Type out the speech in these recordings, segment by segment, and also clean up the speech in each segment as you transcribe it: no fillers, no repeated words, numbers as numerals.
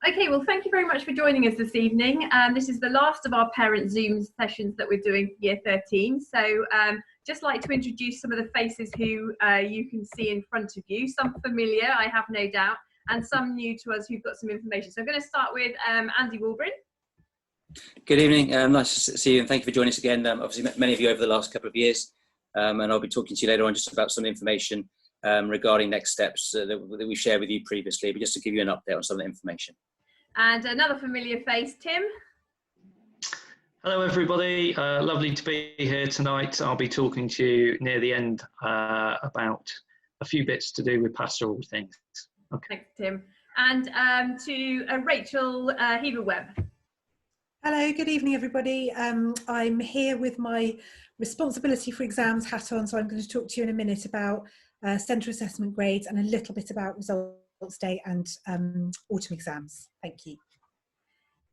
Okay, well, thank you very much for joining us this evening. This is the last of our parent Zoom sessions that we're doing for Year 13. So just like to introduce some of the faces who you can see in front of you. Some familiar, I have no doubt, and some new to us who've got some information. So I'm going to start with Andy Walbrin. Good evening, nice to see you and thank you for joining us again. Obviously met many of you over the last couple of years, and I'll be talking to you later on just about some information regarding next steps that we shared with you previously, but just to give you an update on some of the information. And another familiar face, Tim. Hello everybody, lovely to be here tonight. I'll be talking to you near the end about a few bits to do with pastoral things. Okay. Thanks, Tim. And to Rachel Heaver-Webb. Hello, good evening everybody. I'm here with my responsibility for exams hat on, so I'm going to talk to you in a minute about centre assessment grades and a little bit about results day and autumn exams. Thank you.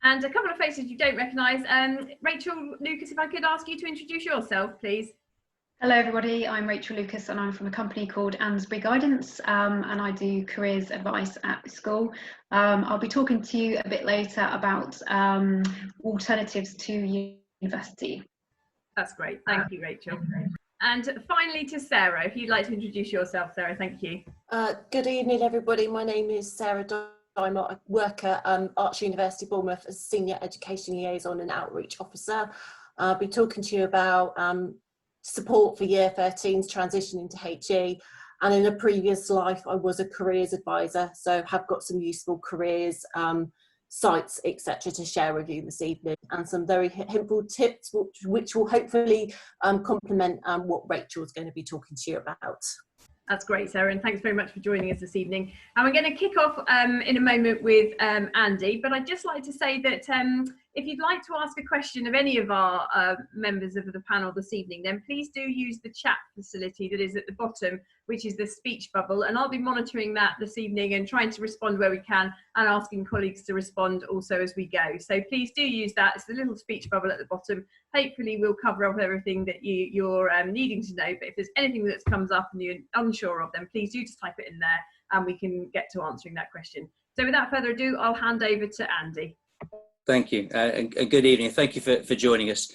And a couple of faces you don't recognise. Rachel Lucas, if I could ask you to introduce yourself, please. Hello everybody, I'm Rachel Lucas and I'm from a company called Ansbury Guidance and I do careers advice at the school. I'll be talking to you a bit later about alternatives to university. That's great, thank you Rachel. And finally to Sarah, if you'd like to introduce yourself, Sarah, thank you. Good evening everybody, my name is Sarah I'm a worker at Arts University Bournemouth as Senior Education Liaison and Outreach Officer. I'll be talking to you about support for Year 13's transition into HE, and in a previous life I was a careers advisor, so have got some useful careers sites etc to share with you this evening, and some very helpful tips which will hopefully complement what Rachel's going to be talking to you about. That's great, Sarah, and thanks very much for joining us this evening. And we're going to kick off in a moment with Andy, but I'd just like to say that if you'd like to ask a question of any of our members of the panel this evening, then please do use the chat facility that is at the bottom, which is the speech bubble, and I'll be monitoring that this evening and trying to respond where we can and asking colleagues to respond also as we go. So please do use that. It's the little speech bubble at the bottom. Hopefully we'll cover up everything that you're needing to know, but if there's anything that comes up and you're unsure of, then please do just type it in there and we can get to answering that question. So without further ado, I'll hand over to Andy. Thank you, and good evening. Thank you for joining us.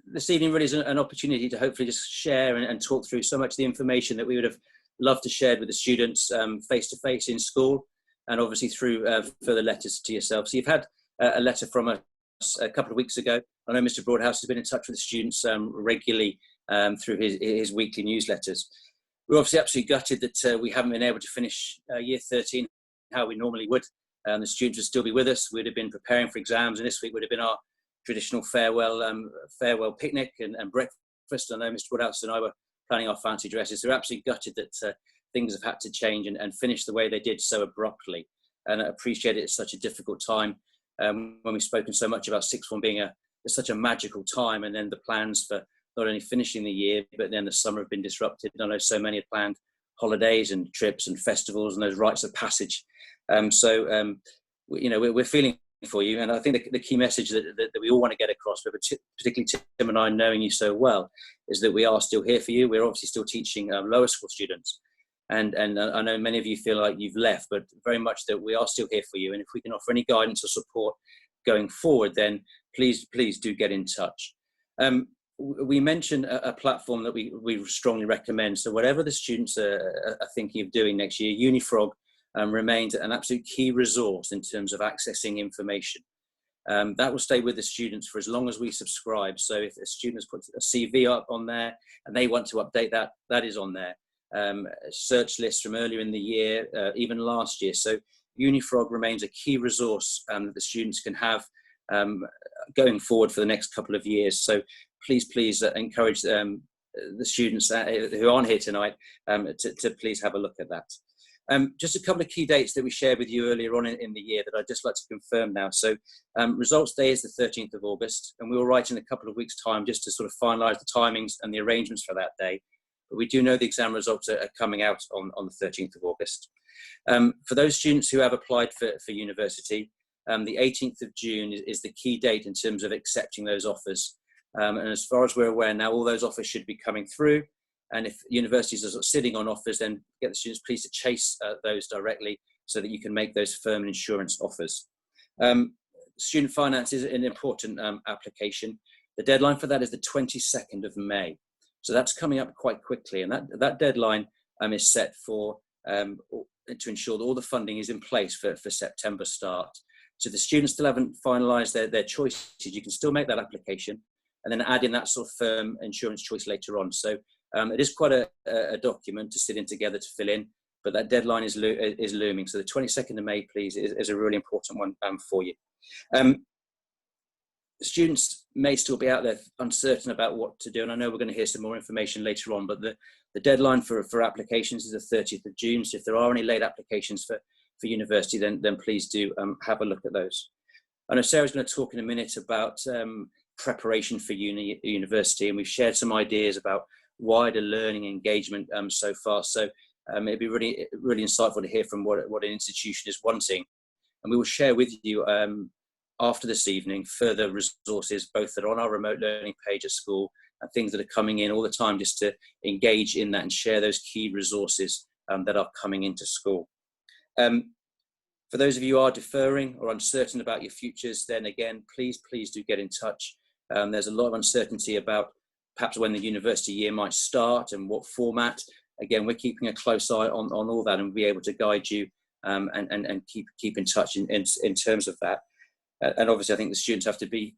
This evening really is an opportunity to hopefully just share and talk through so much of the information that we would have loved to share with the students face-to-face in school, and obviously through further letters to yourself. So you've had a letter from us a couple of weeks ago. I know Mr. Broadhouse has been in touch with the students regularly through his weekly newsletters. We're obviously absolutely gutted that we haven't been able to finish Year 13 how we normally would. The students would still be with us. We'd have been preparing for exams, and this week would have been our traditional farewell picnic and breakfast. I know Mr. Woodhouse and I were planning our fancy dresses. They're absolutely gutted that things have had to change and finish the way they did so abruptly. And I appreciate it. It's such a difficult time when we've spoken so much about sixth form being such a magical time, and then the plans for not only finishing the year, but then the summer have been disrupted. I know so many had planned holidays and trips and festivals and those rites of passage. We're feeling for you, and I think the key message that we all want to get across, but particularly Tim and I, knowing you so well, is that we are still here for you. We're obviously still teaching lower school students, and I know many of you feel like you've left, but very much that we are still here for you. And if we can offer any guidance or support going forward, then please do get in touch. We mentioned a platform that we strongly recommend. So whatever the students are thinking of doing next year, Unifrog remains an absolute key resource in terms of accessing information. That will stay with the students for as long as we subscribe. So if a student has put a CV up on there and they want to update that, that is on there. Search lists from earlier in the year, even last year. So Unifrog remains a key resource that the students can have going forward for the next couple of years. So please encourage the students who aren't here tonight to please have a look at that. Just a couple of key dates that we shared with you earlier on in the year that I'd just like to confirm now. So results day is the 13th of August, and we will write in a couple of weeks' time just to sort of finalise the timings and the arrangements for that day. But we do know the exam results are coming out on the 13th of August. For those students who have applied for university, the 18th of June is the key date in terms of accepting those offers. And as far as we're aware now, all those offers should be coming through. And if universities are sort of sitting on offers, then get the students please to chase those directly so that you can make those firm insurance offers. Student finance is an important application. The deadline for that is the 22nd of May. So that's coming up quite quickly, and that deadline is set for to ensure that all the funding is in place for September start. So if the students still haven't finalised their choices, you can still make that application and then add in that sort of firm insurance choice later on. So it is quite a document to sit in together to fill in, but that deadline is looming. So the 22nd of May, please, is a really important one for you. Students may still be out there uncertain about what to do, and I know we're going to hear some more information later on, but the deadline for applications is the 30th of June. So if there are any late applications for university, then please do have a look at those. I know Sarah's going to talk in a minute about preparation for university, and we've shared some ideas about wider learning engagement so far. So it'd be really insightful to hear from what an institution is wanting, and we will share with you after this evening further resources, both that are on our remote learning page at school and things that are coming in all the time, just to engage in that and share those key resources that are coming into school. For those of you who are deferring or uncertain about your futures, then again, please do get in touch. There's a lot of uncertainty about perhaps when the university year might start and what format. Again, we're keeping a close eye on all that, and we'll be able to guide you and keep in touch in terms of that. And obviously, I think the students have to be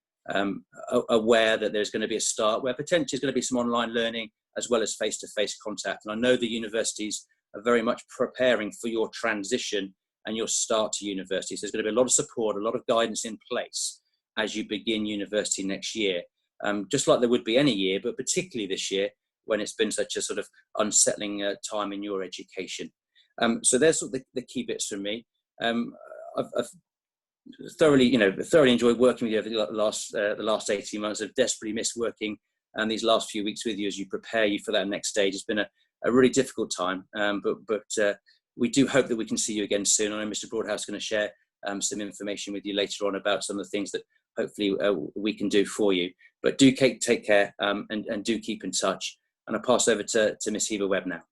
aware that there's going to be a start where potentially there's going to be some online learning as well as face-to-face contact. And I know the universities are very much preparing for your transition and your start to university. So there's going to be a lot of support, a lot of guidance in place as you begin university next year, just like there would be any year, but particularly this year when it's been such a sort of unsettling time in your education. So there's sort of the key bits from me. I've thoroughly enjoyed working with you over the last 18 months. I've desperately missed working these last few weeks with you as you prepare you for that next stage. It's been a really difficult time, but we do hope that we can see you again soon. I know Mr. Broadhouse is going to share some information with you later on about some of the things that hopefully we can do for you. But do take care and do keep in touch. And I'll pass over to Miss Heba Webb now.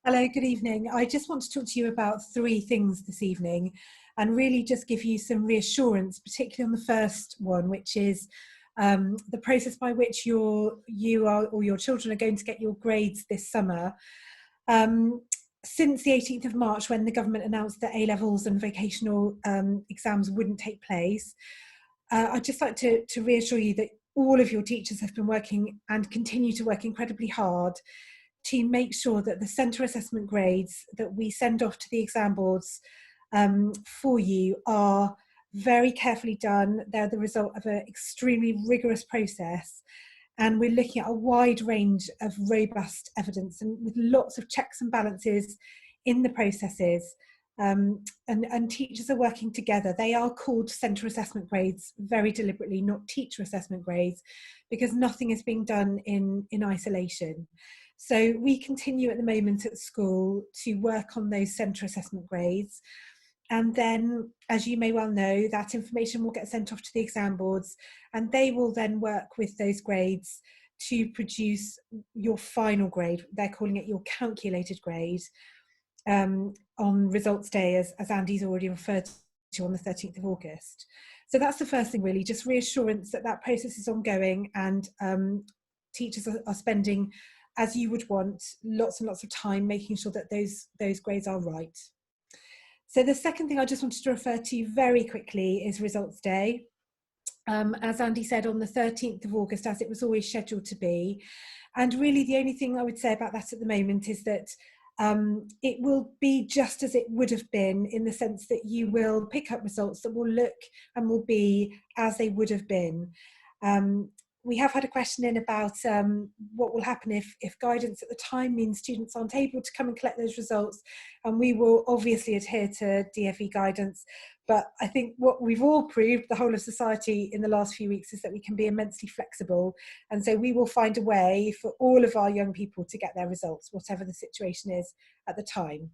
Hello, good evening. I just want to talk to you about 3 things this evening and really just give you some reassurance, particularly on the first one, which is the process by which you or your children are going to get your grades this summer. Since the 18th of March, when the government announced that A-levels and vocational exams wouldn't take place, I'd just like to reassure you that all of your teachers have been working and continue to work incredibly hard to make sure that the centre assessment grades that we send off to the exam boards for you are very carefully done. They're the result of an extremely rigorous process, and we're looking at a wide range of robust evidence and with lots of checks and balances in the processes. And teachers are working together. They are called centre assessment grades very deliberately, not teacher assessment grades, because nothing is being done in isolation. So we continue at the moment at school to work on those centre assessment grades. And then, as you may well know, that information will get sent off to the exam boards, and they will then work with those grades to produce your final grade. They're calling it your calculated grade on results day, as Andy's already referred to, on the 13th of August. So that's the first thing, really, just reassurance that that process is ongoing, and teachers are spending, as you would want, lots and lots of time making sure that those grades are right. So the second thing I just wanted to refer to very quickly is results day. As Andy said, on the 13th of August, as it was always scheduled to be. And really the only thing I would say about that at the moment is that it will be just as it would have been, in the sense that you will pick up results that will look and will be as they would have been. We have had a question in about what will happen if guidance at the time means students aren't able to come and collect those results, and we will obviously adhere to DfE guidance. But I think what we've all proved, the whole of society, in the last few weeks, is that we can be immensely flexible, and so we will find a way for all of our young people to get their results, whatever the situation is at the time.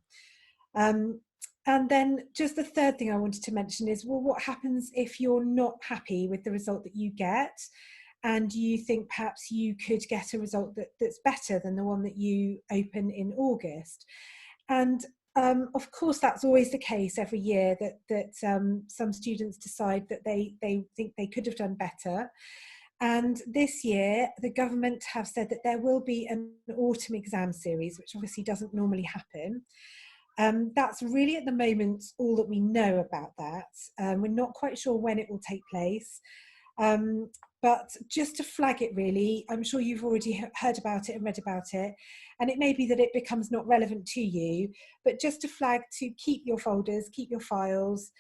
And then just the third thing I wanted to mention is, well, what happens if you're not happy with the result that you get, and you think perhaps you could get a result that's better than the one that you open in August? And Of course, that's always the case every year, that some students decide that they think they could have done better. And this year, the government have said that there will be an autumn exam series, which obviously doesn't normally happen. That's really at the moment all that we know about that. We're not quite sure when it will take place. But just to flag it really, I'm sure you've already heard about it and read about it, and it may be that it becomes not relevant to you, but just to flag to keep your folders, keep your files,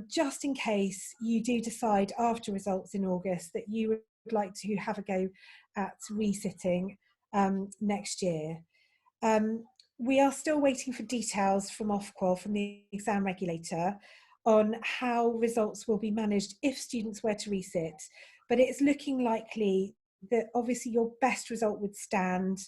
just in case you do decide after results in August that you would like to have a go at resitting next year. We are still waiting for details from Ofqual, from the exam regulator, on how results will be managed if students were to resit. But it's looking likely that obviously your best result would stand,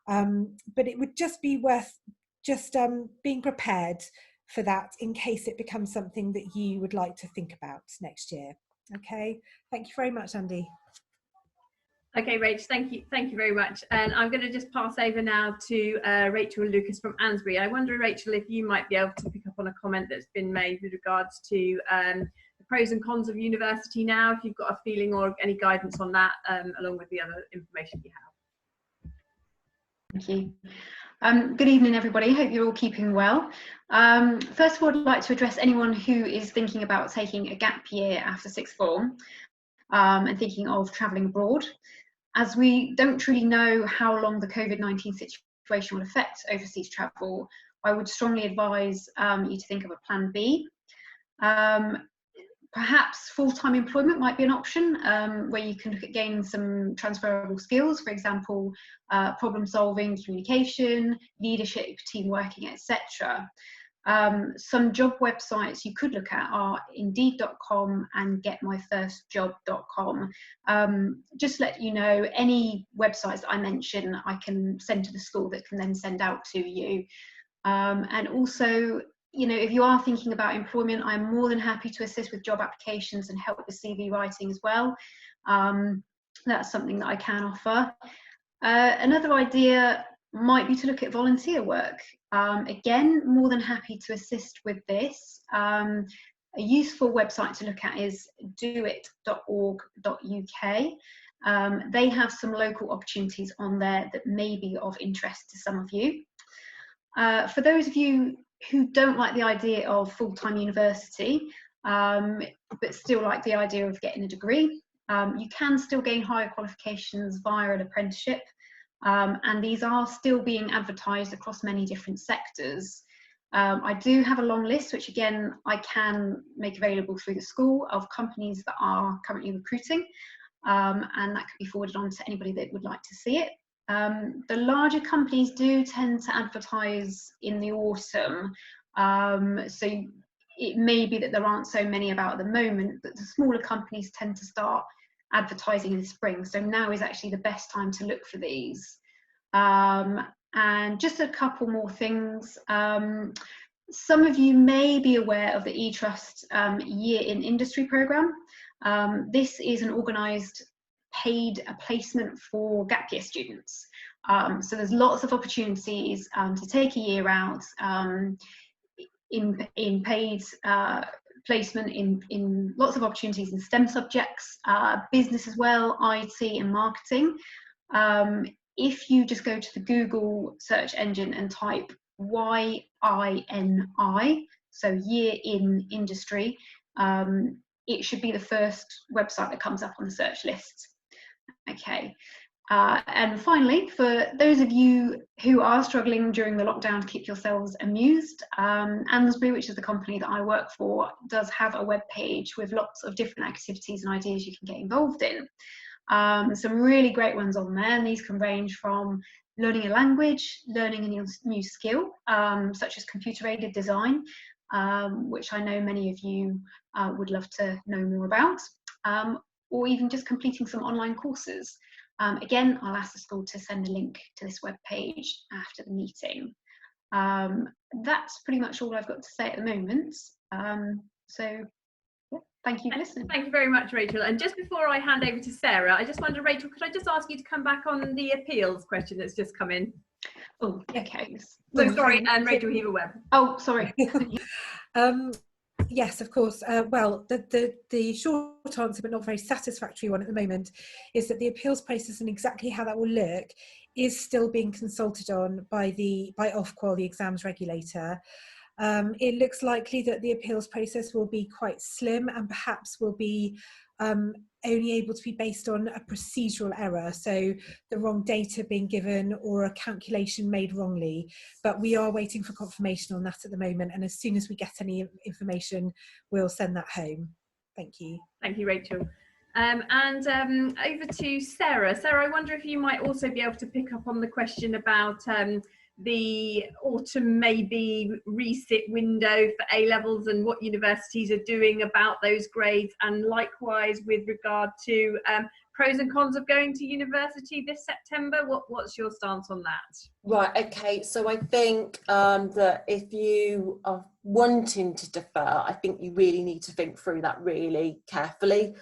but it would just be worth just being prepared for that in case it becomes something that you would like to think about next year. Okay, thank you very much, Andy. Okay, Rach, thank you very much. And I'm going to just pass over now to Rachel Lucas from Ansbury. I wonder, Rachel, if you might be able to pick up on a comment that's been made with regards to the pros and cons of university now, if you've got a feeling or any guidance on that, along with the other information you have. Thank you. Good evening, everybody. Hope you're all keeping well. First of all, I'd like to address anyone who is thinking about taking a gap year after sixth form and thinking of travelling abroad. As we don't truly know how long the COVID-19 situation will affect overseas travel, I would strongly advise you to think of a plan B. Perhaps full-time employment might be an option where you can look at gaining some transferable skills, for example, problem solving, communication, leadership, team working, etc. Some job websites you could look at are indeed.com and getmyfirstjob.com. Just to let you know, any websites that I mention I can send to the school that can then send out to you. And also, you know, if you are thinking about employment, I'm more than happy to assist with job applications and help with CV writing as well. That's something that I can offer. Another idea might be to look at volunteer work. Again, more than happy to assist with this. A useful website to look at is doit.org.uk. They have some local opportunities on there that may be of interest to some of you. For those of you who don't like the idea of full-time university, but still like the idea of getting a degree, you can still gain higher qualifications via an apprenticeship. And these are still being advertised across many different sectors. I do have a long list, which again, I can make available through the school, of companies that are currently recruiting, and that could be forwarded on to anybody that would like to see it. The larger companies do tend to advertise in the autumn, so it may be that there aren't so many about at the moment, but the smaller companies tend to start advertising in the spring, so now is actually the best time to look for these. And just a couple more things. Some of you may be aware of the eTrust Year in Industry programme. This is an organised paid placement for gap year students. So there's lots of opportunities to take a year out in paid placement in lots of opportunities in STEM subjects, business as well, IT and marketing. If you just go to the Google search engine and type YINI, so Year in Industry, it should be the first website that comes up on the search list. Okay. And finally, for those of you who are struggling during the lockdown to keep yourselves amused, Ansbury, which is the company that I work for, does have a web page with lots of different activities and ideas you can get involved in. Some really great ones on there, and these can range from learning a language, learning a new skill, such as computer-aided design, which I know many of you would love to know more about, or even just completing some online courses. Again, I'll ask the school to send a link to this web page after the meeting. That's pretty much all I've got to say at the moment. So yeah, Thank you for listening. Thank you very much, Rachel. And just before I hand over to Sarah, I just wonder, Rachel, could I just ask you to come back on the appeals question that's just come in? Oh, okay. So sorry, and Rachel Heaver-Webb. Oh, sorry. Yes, of course. Well, the short answer, but not very satisfactory one at the moment, is that the appeals process and exactly how that will look is still being consulted on by Ofqual, the exams regulator. It looks likely that the appeals process will be quite slim and perhaps will be only able to be based on a procedural error, so the wrong data being given or a calculation made wrongly. But we are waiting for confirmation on that at the moment, and as soon as we get any information, we'll send that home. Thank you. Thank you, Rachel. And over to Sarah. Sarah, I wonder if you might also be able to pick up on the question about the autumn maybe resit window for A-levels and what universities are doing about those grades, and likewise with regard to pros and cons of going to university this September. What's your stance on that? Right, okay, so I think that if you are wanting to defer, I think you really need to think through that really carefully,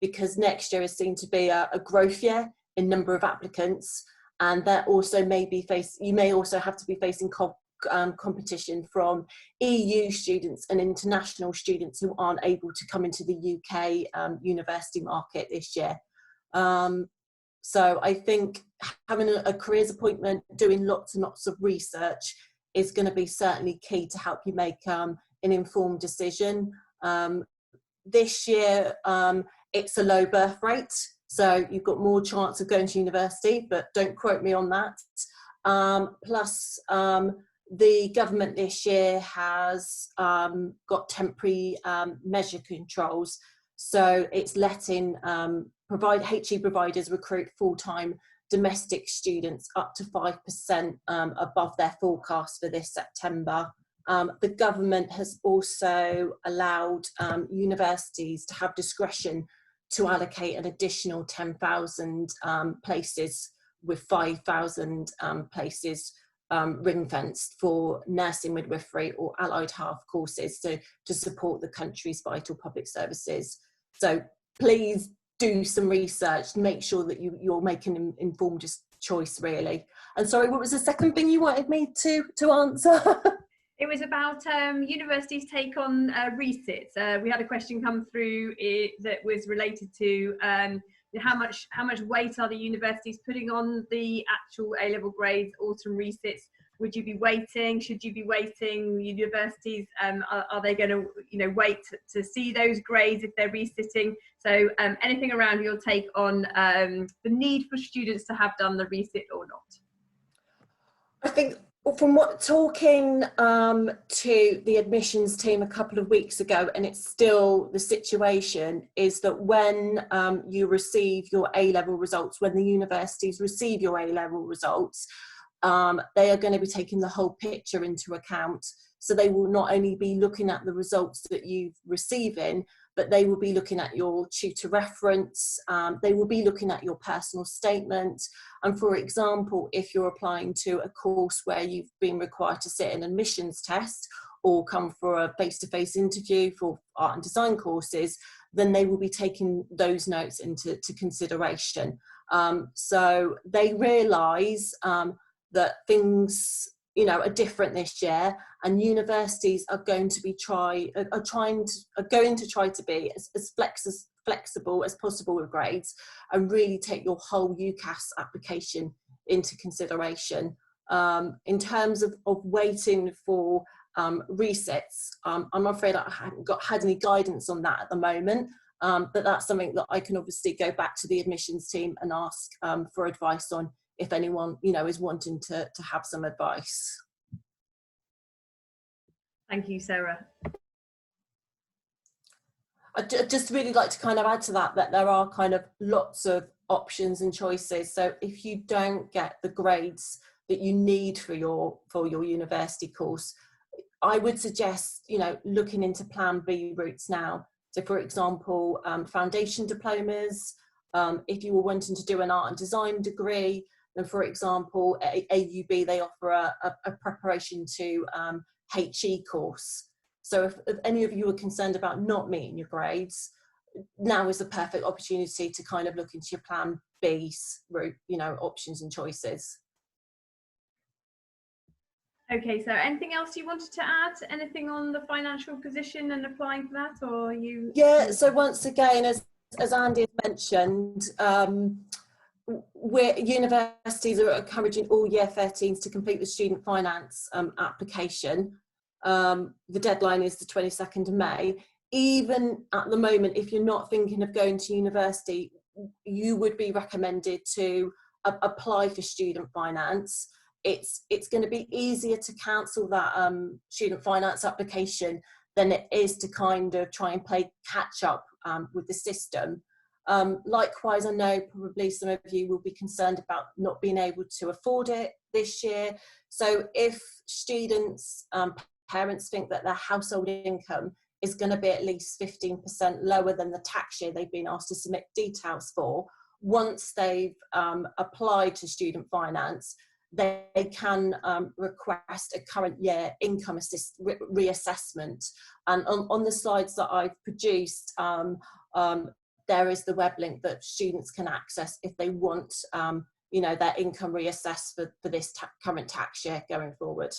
because next year is seen to be a growth year in number of applicants. And that also you may also have to be facing competition from EU students and international students who aren't able to come into the UK university market this year. So I think having a careers appointment, doing lots and lots of research is going to be certainly key to help you make an informed decision. This year, it's a low birth rate, so you've got more chance of going to university, but don't quote me on that. Plus, the government this year has got temporary measure controls, so it's letting HE providers recruit full-time domestic students up to 5% above their forecast for this September. The government has also allowed universities to have discretion to allocate an additional 10,000 places, with 5,000 places ring-fenced for nursing, midwifery or allied health courses to support the country's vital public services. So please do some research, make sure that you're making an informed choice, really. And sorry, what was the second thing you wanted me to answer? It was about universities' take on resits. We had a question come through that was related to how much weight are the universities putting on the actual A-level grades, autumn resits? Would you be waiting? Should you be waiting? Universities, are they going to wait to see those grades if they're resitting? So anything around your take on the need for students to have done the resit or not? I think from talking to the admissions team a couple of weeks ago, and it's still the situation, is that when you receive your A-level results, when the universities receive your A-level results, they are going to be taking the whole picture into account. So they will not only be looking at the results that you've receiving, but they will be looking at your tutor reference, they will be looking at your personal statement. And for example, if you're applying to a course where you've been required to sit an admissions test or come for a face-to-face interview for art and design courses, then they will be taking those notes into consideration. So they realise that things are different this year, and universities are going to try to be as flexible as possible with grades, and really take your whole UCAS application into consideration. In terms of waiting for resets, I'm afraid I haven't had any guidance on that at the moment, but that's something that I can obviously go back to the admissions team and ask for advice on, if anyone is wanting to have some advice. Thank you, Sarah. I'd just really like to kind of add to that there are kind of lots of options and choices. So if you don't get the grades that you need for your university course, I would suggest looking into Plan B routes now. So for example, foundation diplomas. If you were wanting to do an art and design degree, then for example, AUB, they offer a preparation to HE course. So if any of you are concerned about not meeting your grades, now is the perfect opportunity to kind of look into your plan B's route, options and choices. Okay, so anything else you wanted to add? Anything on the financial position and applying for that, or you? Yeah, so once again, as Andy has mentioned, universities are encouraging all year 13s to complete the student finance application. The deadline is the 22nd of May. Even at the moment, if you're not thinking of going to university, you would be recommended to apply for student finance. It's going to be easier to cancel that student finance application than it is to kind of try and play catch up with the system. Likewise, I know probably some of you will be concerned about not being able to afford it this year. So if students, parents think that their household income is going to be at least 15% lower than the tax year they've been asked to submit details for, once they've applied to student finance, they can request a current year income reassessment. And on the slides that I've produced, there is the web link that students can access if they want their income reassessed for this current tax year going forward.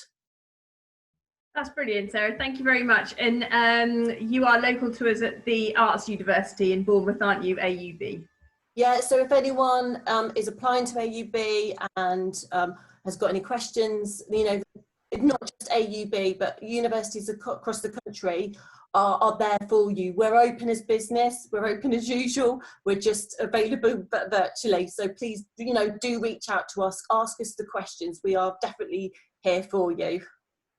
That's brilliant, Sarah. Thank you very much. And you are local to us at the Arts University in Bournemouth, aren't you, AUB? Yeah, so if anyone is applying to AUB and has got any questions, not just AUB, but universities across the country are there for you. We're open as business, we're open as usual, we're just available but virtually. So please, do reach out to us, ask us the questions. We are definitely here for you.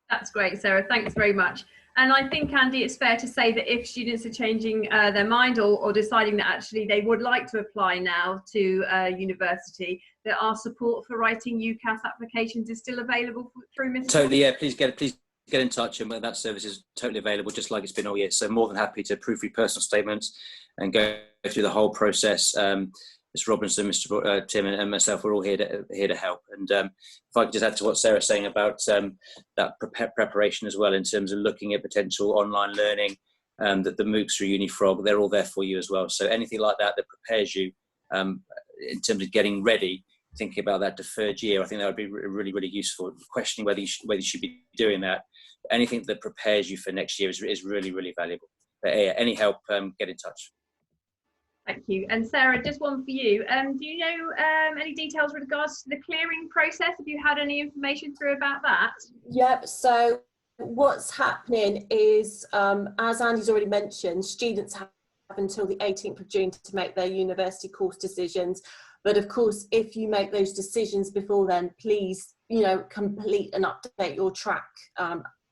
That's great, Sarah. Thanks very much. And I think, Andy, it's fair to say that if students are changing their mind or deciding that actually they would like to apply now to university, that our support for writing UCAS applications is still available through Mr. Totally, yeah. Please get in touch, and that service is totally available, just like it's been all year. So more than happy to proofread personal statements and go through the whole process. Mr. Robinson, Mr. Tim, and myself, we're all here to help. And if I could just add to what Sarah's saying about that preparation as well, in terms of looking at potential online learning, that the MOOCs through UniFrog, they're all there for you as well. So anything like that prepares you in terms of getting ready, thinking about that deferred year, I think that would be really, really useful. Questioning whether you should be doing that. Anything that prepares you for next year is really, really valuable. But yeah, any help, get in touch. Thank you. And Sarah, just one for you. Do you know any details with regards to the clearing process? Have you had any information through about that? Yep. So what's happening is, as Andy's already mentioned, students have until the 18th of June to make their university course decisions. But of course, if you make those decisions before then, please, complete and update your track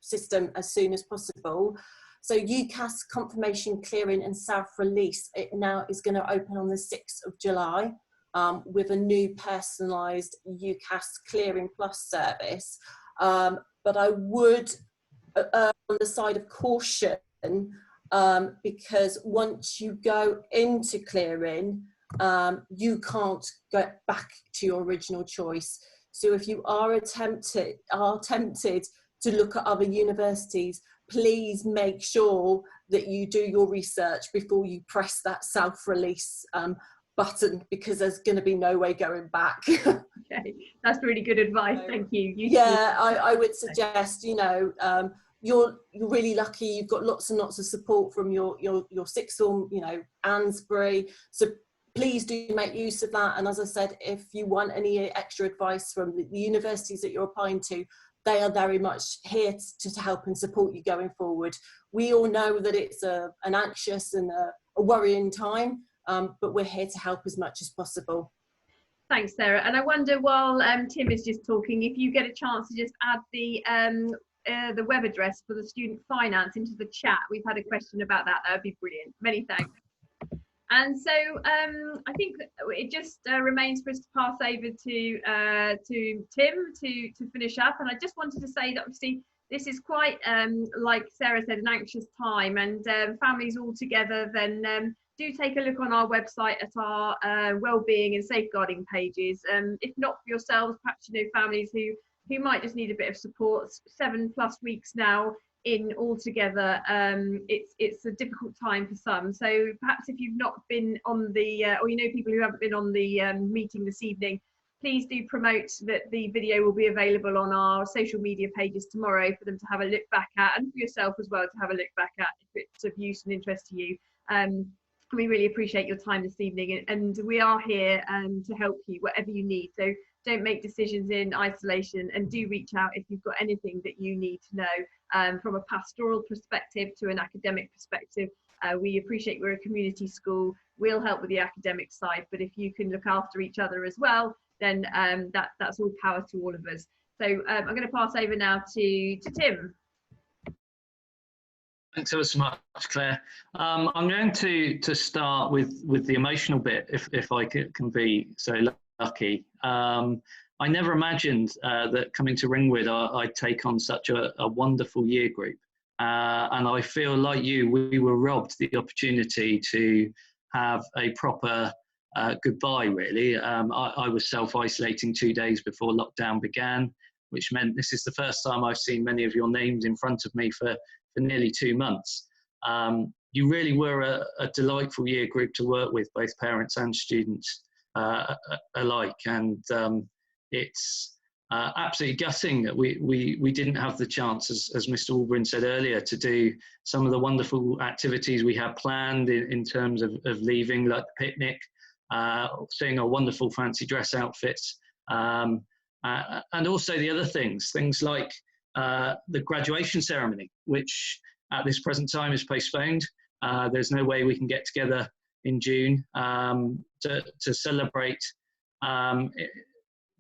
system as soon as possible. So UCAS confirmation clearing and self-release, it now is going to open on the 6th of July with a new personalised UCAS Clearing Plus service. But I would err on the side of caution because once you go into clearing, you can't go back to your original choice. So if you are tempted to look at other universities, please make sure that you do your research before you press that self-release button, because there's going to be no way going back. Okay, that's really good advice. Thank you. I would suggest, you're really lucky. You've got lots and lots of support from your sixth form, Ansbury. So please do make use of that. And as I said, if you want any extra advice from the universities that you're applying to, they are very much here to help and support you going forward. We all know that it's an anxious and a worrying time, but we're here to help as much as possible. Thanks, Sarah. And I wonder, while Tim is just talking, if you get a chance to just add the web address for the student finance into the chat. We've had a question about that. That would be brilliant. Many thanks. And so I think it just remains for us to pass over to Tim to finish up. And I just wanted to say that obviously this is quite, like Sarah said, an anxious time, and families all together, then do take a look on our website at our wellbeing and safeguarding pages. If not for yourselves, perhaps families who might just need a bit of support. 7+ weeks now in all together. It's a difficult time for some. So perhaps if you've not been on the, or you know people who haven't been on the meeting this evening, please do promote that the video will be available on our social media pages tomorrow for them to have a look back at, and for yourself as well to have a look back at if it's of use and interest to you. We really appreciate your time this evening, and we are here to help you whatever you need. So don't make decisions in isolation, and do reach out if you've got anything that you need to know from a pastoral perspective to an academic perspective. We appreciate we're a community school. We'll help with the academic side, but if you can look after each other as well, then that's all power to all of us. So I'm going to pass over now to Tim. Thanks ever so much, Claire. I'm going to start with the emotional bit, if I can be so lucky. I never imagined that coming to Ringwood I'd take on such a wonderful year group. And I feel like you, we were robbed the opportunity to have a proper goodbye, really. I was self-isolating 2 days before lockdown began, which meant this is the first time I've seen many of your names in front of me for nearly 2 months. You really were a delightful year group to work with, both parents and students alike. And it's absolutely gutting that we didn't have the chance, as Mr. Albryn said earlier, to do some of the wonderful activities we had planned in terms of leaving, like the picnic, seeing our wonderful fancy dress outfits, and also the other things like the graduation ceremony, which at this present time is postponed. There's no way we can get together in June to celebrate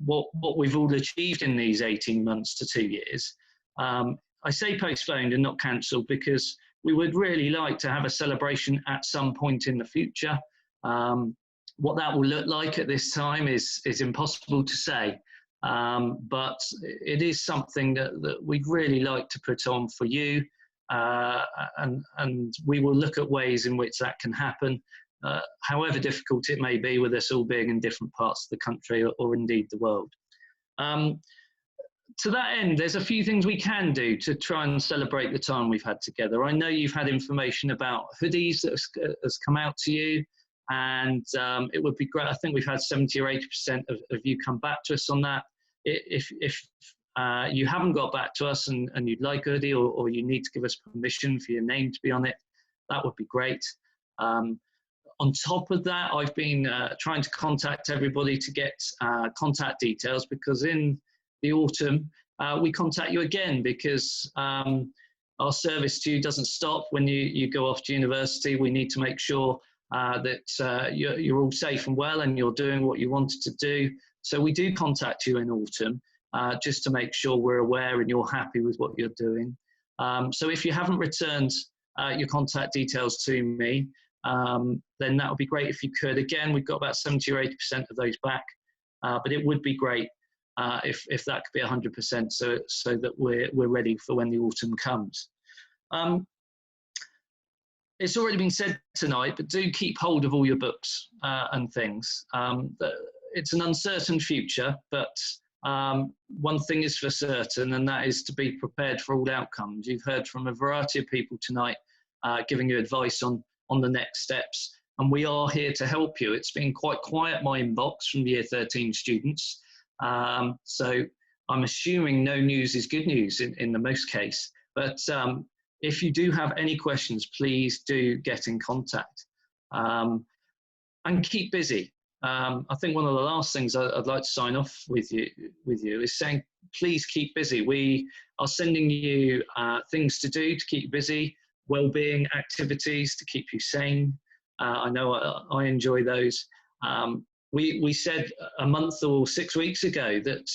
what we've all achieved in these 18 months to 2 years. I say postponed and not cancelled because we would really like to have a celebration at some point in the future. What that will look like at this time is impossible to say, but it is something that we'd really like to put on for you, and we will look at ways in which that can happen, however difficult it may be, with us all being in different parts of the country or indeed the world. To that end, there's a few things we can do to try and celebrate the time we've had together. I know you've had information about hoodies that has come out to you, and it would be great. I think we've had 70 or 80% of you come back to us on that. If you haven't got back to us and you'd like a hoodie, or you need to give us permission for your name to be on it, that would be great. On top of that, I've been trying to contact everybody to get contact details, because in the autumn, we contact you again, because our service to you doesn't stop when you go off to university. We need to make sure that you're all safe and well and you're doing what you wanted to do. So we do contact you in autumn, just to make sure we're aware and you're happy with what you're doing. So if you haven't returned your contact details to me, then that would be great if you could. Again, we've got about 70 or 80% of those back, but it would be great if that could be 100%, so that we're ready for when the autumn comes. It's already been said tonight, but do keep hold of all your books and things. It's an uncertain future, but one thing is for certain, and that is to be prepared for all outcomes. You've heard from a variety of people tonight giving you advice on the next steps, and we are here to help you. It's been quite quiet, my inbox, from Year 13 students, so I'm assuming no news is good news in the most case, but if you do have any questions, please do get in contact, and keep busy. I think one of the last things I'd like to sign off with you is saying, please keep busy. We are sending you things to do to keep busy, well-being activities to keep you sane. I know I enjoy those. We said a month or 6 weeks ago that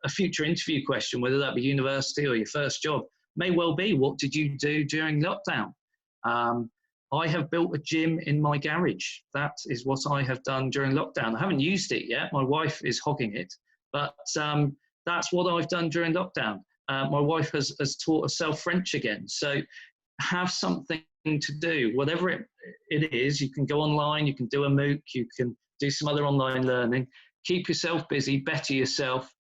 a future interview question, whether that be university or your first job, may well be, what did you do during lockdown? I have built a gym in my garage. That is what I have done during lockdown. I haven't used it yet. My wife is hogging it, but that's what I've done during lockdown. My wife has taught herself French again. So have something to do, whatever it is. You can go online, you can do a MOOC, you can do some other online learning. Keep yourself busy, better yourself.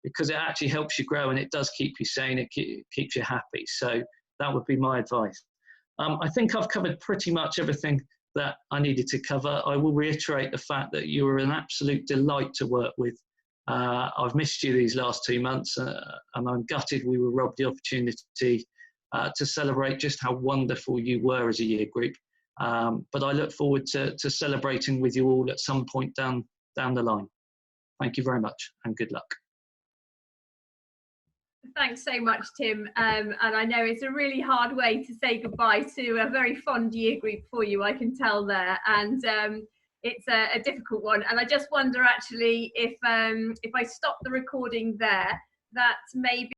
because it actually helps you grow and it does keep you sane, it keeps you happy. So that would be my advice. I think I've covered pretty much everything that I needed to cover. I will reiterate the fact that you were an absolute delight to work with. I've missed you these last 2 months, and I'm gutted we were robbed the opportunity to celebrate just how wonderful you were as a year group. But I look forward to celebrating with you all at some point down the line. Thank you very much and good luck. Thanks so much, Tim. And I know it's a really hard way to say goodbye to a very fond year group for you, I can tell there. And it's a difficult one. And I just wonder actually if I stop the recording there, that maybe